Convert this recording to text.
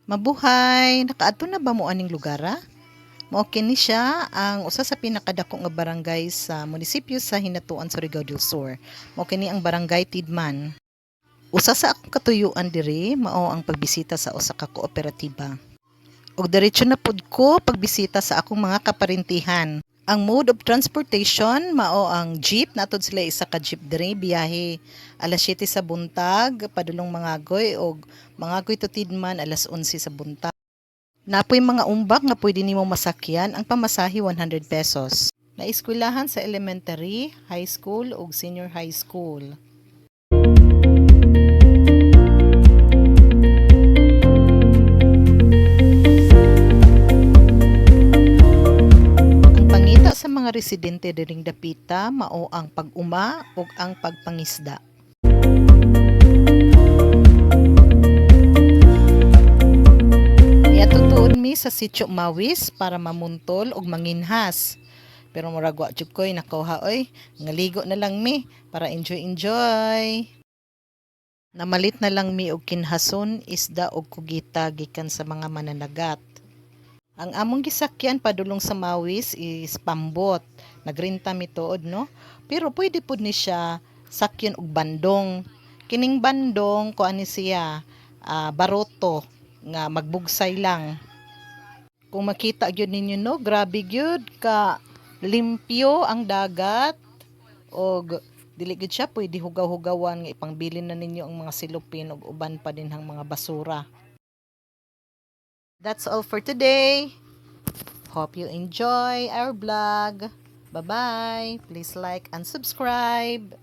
Mabuhay! Nakaadto na ba mo aning lugara? Mao kini siya ang usa sa pinakadako nga barangay sa munisipyo sa Hinatuan, Surigao del Sur. Mao kini ang Barangay Tidman. Usa sa akong katuyuan diri mao ang pagbisita sa usa ka kooperatiba. Og diretso na pud ko pagbisita sa akong mga kaparintihan. Ang mode of transportation mao ang jeep, natod sila isa ka jeep diri biyahe alas 7 sa buntag padulong Mangagoy og Mangagoy to Tidman alas 11 sa buntag. Napoy mga umbak nga pwede nimo masakyan, ang pamasahe 100 pesos. Naeskwelahan sa elementary, high school ug senior high school. Sa mga residente diring dapita mao ang pag-uma ug ang pagpangisda. Niatutuon mi sa Sitio Mawis para mamuntol ug manginhas. Pero murag wa jud koy nakuha oy, ngaligo na lang mi para enjoy. Namalit na lang mi og kinhason, isda ug kugita gikan sa mga mananagat. Ang among gisakyan padulong sa Mawis is pambot. Nagrenta mi tuod, no? Pero pwede pud ni siya sakyan og bandong. Kining bandong ko ani siya baroto nga magbugsay lang. Kung makita gyud ninyo, no, grabe gyud ka limpyo ang dagat og dili gyud siya pwede hugaw-hugawan nga ipangbilin na ninyo ang mga silupin ug uban pa din hang mga basura. That's all for today. Hope you enjoy our vlog. Bye-bye. Please like and subscribe.